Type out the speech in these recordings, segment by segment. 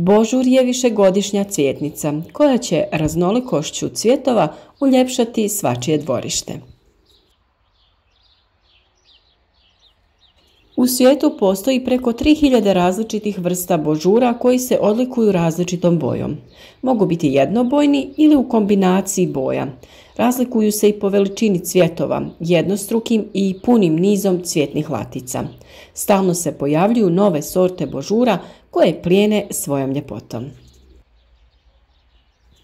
Božur je višegodišnja cvjetnica koja će raznolikošću cvjetova uljepšati svačije dvorište. U svijetu postoji preko 3000 različitih vrsta božura koji se odlikuju različitom bojom. Mogu biti jednobojni ili u kombinaciji boja. Razlikuju se i po veličini cvjetova, jednostrukim i punim nizom cvjetnih latica. Stalno se pojavljuju nove sorte božura koje plijene svojom ljepotom.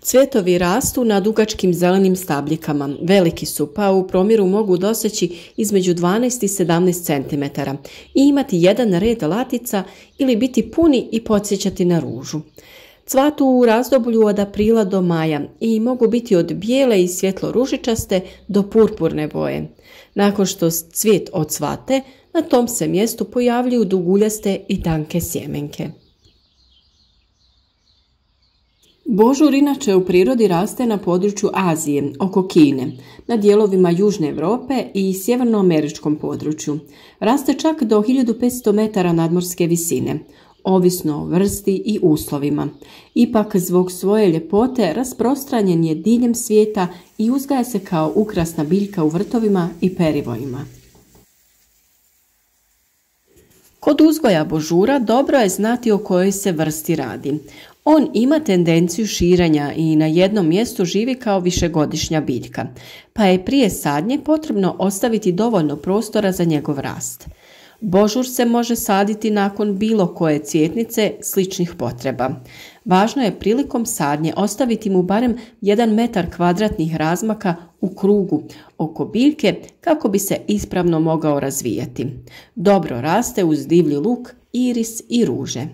Cvjetovi rastu na dugačkim zelenim stabljikama. Veliki su, pa u promjeru mogu doseći između 12 i 17 cm i imati jedan red latica ili biti puni i podsjećati na ružu. Cvatu u razdoblju od aprila do maja i mogu biti od bijele i svjetlo ružičaste do purpurne boje. Nakon što cvijet odsvate, na tom se mjestu pojavljuju duguljaste i tanke sjemenke. Božur inače u prirodi raste na području Azije, oko Kine, na dijelovima Južne Europe i sjevernoameričkom području. Raste čak do 1500 metara nadmorske visine, ovisno o vrsti i uslovima. Ipak zbog svoje ljepote rasprostranjen je diljem svijeta i uzgaja se kao ukrasna biljka u vrtovima i perivojima. Kod uzgoja božura dobro je znati o kojoj se vrsti radi. On ima tendenciju širenja i na jednom mjestu živi kao višegodišnja biljka, pa je prije sadnje potrebno ostaviti dovoljno prostora za njegov rast. Božur se može saditi nakon bilo koje cvjetnice sličnih potreba. Važno je prilikom sadnje ostaviti mu barem 1 metar kvadratnih razmaka u krugu oko biljke kako bi se ispravno mogao razvijati. Dobro raste uz divlji luk, iris i ruže.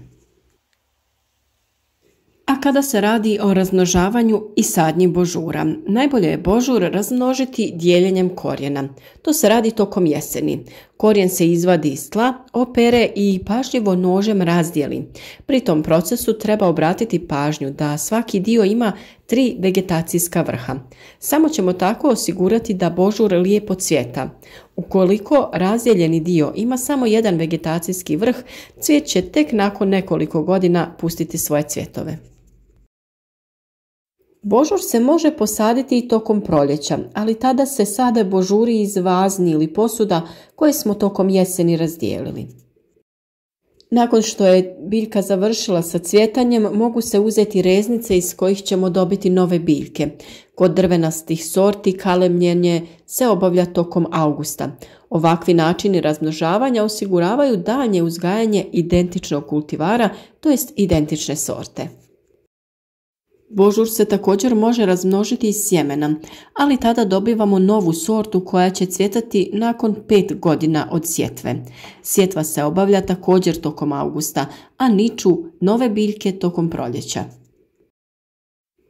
A kada se radi o razmnožavanju i sadnji božura, najbolje je božur razmnožiti dijeljenjem korijena. To se radi tokom jeseni. Korijen se izvadi iz tla, opere i pažljivo nožem razdijeli. Pri tom procesu treba obratiti pažnju da svaki dio ima 3 vegetacijska vrha. Samo ćemo tako osigurati da božur lijepo cvjeta. Ukoliko razdijeljeni dio ima samo jedan vegetacijski vrh, cvijet će tek nakon nekoliko godina pustiti svoje cvjetove. Božur se može posaditi i tokom proljeća, ali tada se sade božuri iz vazni ili posuda koje smo tokom jeseni razdijelili. Nakon što je biljka završila sa cvjetanjem, mogu se uzeti reznice iz kojih ćemo dobiti nove biljke. Kod drvenastih sorti kalemljenje se obavlja tokom augusta. Ovakvi načini razmnožavanja osiguravaju daljnje uzgajanje identičnog kultivara, to jest identične sorte. Božur se također može razmnožiti iz sjemena, ali tada dobivamo novu sortu koja će cvjetati nakon 5 godina od sjetve. Sjetva se obavlja također tokom augusta, a niču nove biljke tokom proljeća.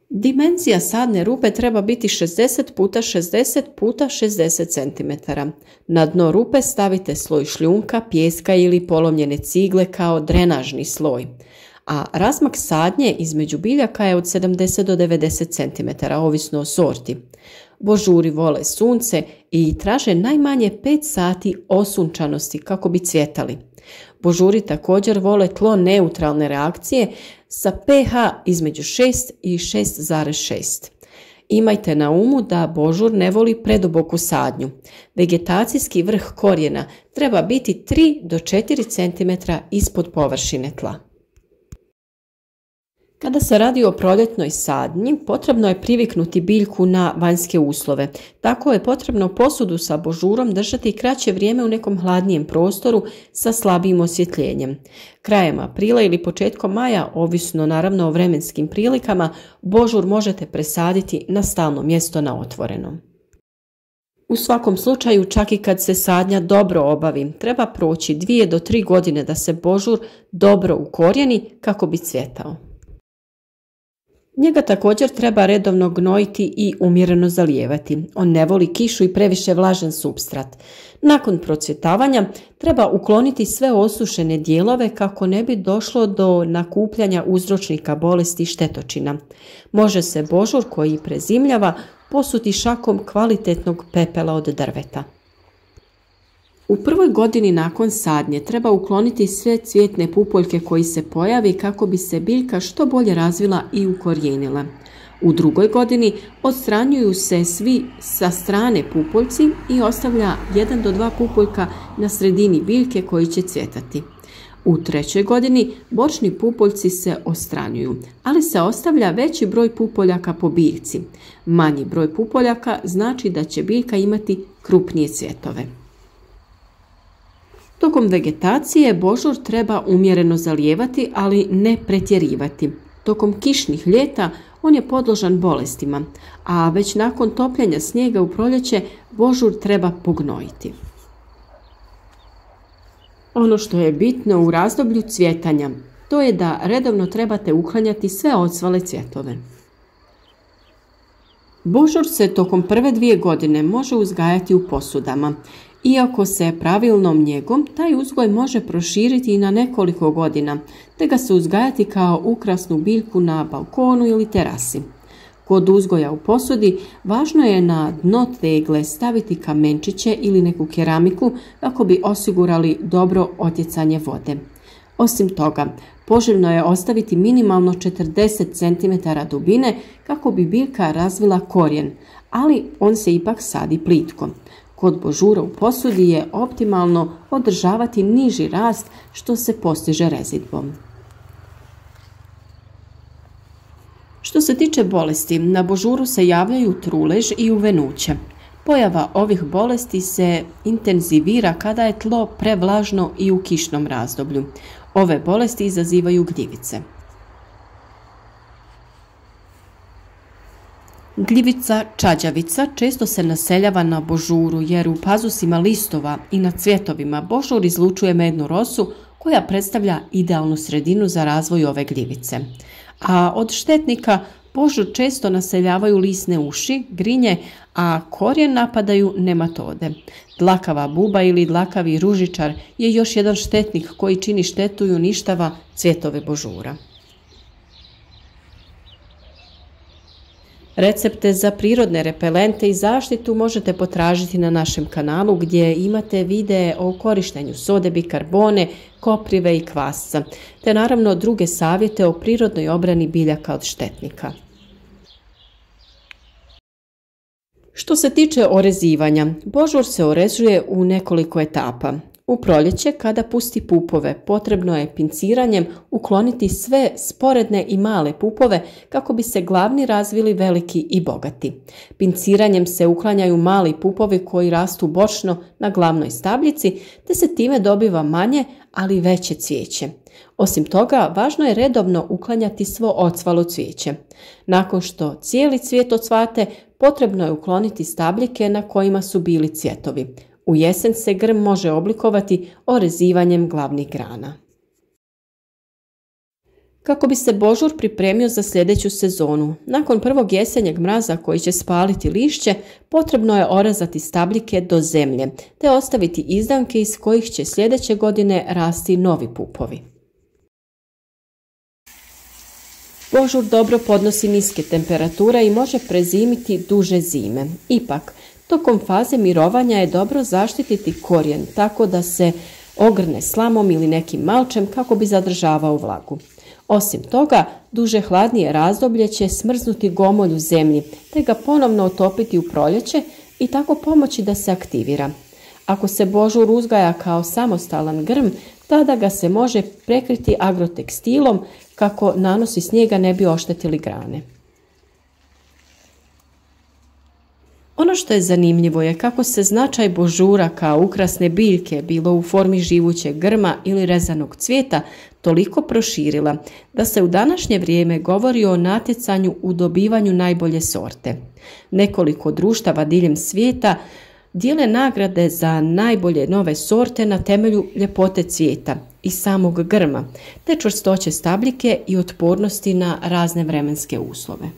Dimenzija sadne rupe treba biti 60 x 60 x 60 cm. Na dno rupe stavite sloj šljunka, pijeska ili polomljene cigle kao drenažni sloj. A razmak sadnje između biljaka je od 70 do 90 cm, ovisno o sorti. Božuri vole sunce i traže najmanje 5 sati osunčanosti kako bi cvjetali. Božuri također vole tlo neutralne reakcije sa pH između 6 i 6,6. Imajte na umu da božur ne voli preduboku sadnju. Vegetacijski vrh korijena treba biti 3 do 4 cm ispod površine tla. Kada se radi o proljetnoj sadnji, potrebno je priviknuti biljku na vanjske uslove. Tako je potrebno posudu sa božurom držati kraće vrijeme u nekom hladnijem prostoru sa slabijim osvjetljenjem. Krajem aprila ili početkom maja, ovisno naravno o vremenskim prilikama, božur možete presaditi na stalno mjesto na otvorenom. U svakom slučaju, čak i kad se sadnja dobro obavi, treba proći 2 do 3 godine da se božur dobro ukorijeni kako bi cvjetao. Njega također treba redovno gnojiti i umjereno zalijevati. On ne voli kišu i previše vlažan supstrat. Nakon procvjetavanja treba ukloniti sve osušene dijelove kako ne bi došlo do nakupljanja uzročnika bolesti i štetočina. Može se božur koji prezimljava posuti šakom kvalitetnog pepela od drveta. U prvoj godini nakon sadnje treba ukloniti sve cvjetne pupoljke koji se pojavi kako bi se biljka što bolje razvila i ukorijenila. U drugoj godini odstranjuju se svi sa strane pupoljci i ostavlja 1 do 2 pupoljka na sredini biljke koji će cvjetati. U trećoj godini bočni pupoljci se odstranjuju, ali se ostavlja veći broj pupoljaka po biljci. Manji broj pupoljaka znači da će biljka imati krupnije cvjetove. Tokom vegetacije božur treba umjereno zalijevati, ali ne pretjerivati. Tokom kišnih ljeta on je podložan bolestima, a već nakon topljenja snijega u proljeće božur treba pognojiti. Ono što je bitno u razdoblju cvjetanja, to je da redovno trebate uklanjati sve odsvale cvjetove. Božur se tokom prve 2 godine može uzgajati u posudama. Iako se pravilnom njegom, taj uzgoj može proširiti i na nekoliko godina, te ga se uzgajati kao ukrasnu biljku na balkonu ili terasi. Kod uzgoja u posudi važno je na dno tegle staviti kamenčiće ili neku keramiku kako bi osigurali dobro otjecanje vode. Osim toga, poželjno je ostaviti minimalno 40 cm dubine kako bi biljka razvila korijen, ali on se ipak sadi plitko. Kod božura u posudi je optimalno održavati niži rast što se postiže rezidbom. Što se tiče bolesti, na božuru se javljaju trulež i uvenuće. Pojava ovih bolesti se intenzivira kada je tlo prevlažno i u kišnom razdoblju. Ove bolesti izazivaju gljivice. Gljivica čađavica često se naseljava na božuru jer u pazusima listova i na cvjetovima božur izlučuje mednu rosu koja predstavlja idealnu sredinu za razvoj ove gljivice. A od štetnika božur često naseljavaju lisne uši, grinje, a korijen napadaju nematode. Dlakava buba ili dlakavi ružičar je još jedan štetnik koji čini štetu i uništava cvjetove božura. Recepte za prirodne repelente i zaštitu možete potražiti na našem kanalu gdje imate videe o korištenju sode bikarbone, koprive i kvasca, te naravno druge savjete o prirodnoj obrani biljaka od štetnika. Što se tiče orezivanja, božur se orezuje u nekoliko etapa. U proljeće, kada pusti pupove, potrebno je pinciranjem ukloniti sve sporedne i male pupove kako bi se glavni razvili veliki i bogati. Pinciranjem se uklanjaju mali pupovi koji rastu bočno na glavnoj stabljici, te se time dobiva manje, ali veće cvijeće. Osim toga, važno je redovno uklanjati svo ocvalo cvijeće. Nakon što cijeli cvijet ocvate, potrebno je ukloniti stabljike na kojima su bili cvjetovi. U jesen se grm može oblikovati orezivanjem glavnih grana. Kako bi se božur pripremio za sljedeću sezonu, nakon prvog jesenjeg mraza koji će spaliti lišće, potrebno je orezati stabljike do zemlje, te ostaviti izdamke iz kojih će sljedeće godine rasti novi pupovi. Božur dobro podnosi niske temperature i može prezimiti duže zime. Ipak, tokom faze mirovanja je dobro zaštititi korijen tako da se ogrne slamom ili nekim malčem kako bi zadržavao vlagu. Osim toga, duže hladnije razdoblje će smrznuti gomolj u zemlji te ga ponovno otopiti u proljeće i tako pomoći da se aktivira. Ako se božur uzgaja kao samostalan grm, tada ga se može prekriti agrotekstilom kako nanosi snijega ne bi oštetili grane. Ono što je zanimljivo je kako se značaj božura kao ukrasne biljke, bilo u formi živućeg grma ili rezanog cvijeta, toliko proširila da se u današnje vrijeme govori o natjecanju u dobivanju najbolje sorte. Nekoliko društava diljem svijeta dijele nagrade za najbolje nove sorte na temelju ljepote cvijeta i samog grma, te čvrstoće stabljike i otpornosti na razne vremenske uslove.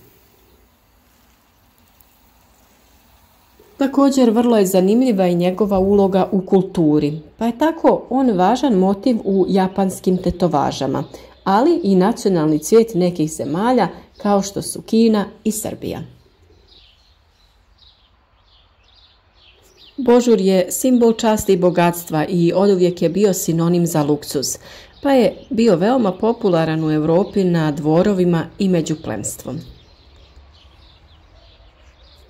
Također vrlo je zanimljiva i njegova uloga u kulturi, pa je tako on važan motiv u japanskim tetovažama, ali i nacionalni cvijet nekih zemalja kao što su Kina i Srbija. Božur je simbol časti i bogatstva i oduvijek je bio sinonim za luksuz, pa je bio veoma popularan u Europi na dvorovima i među plemstvom.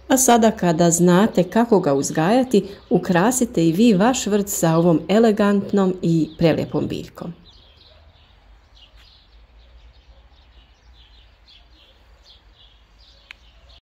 A sada kada znate kako ga uzgajati, ukrasite i vi vaš vrt sa ovom elegantnom i prelijepom biljkom.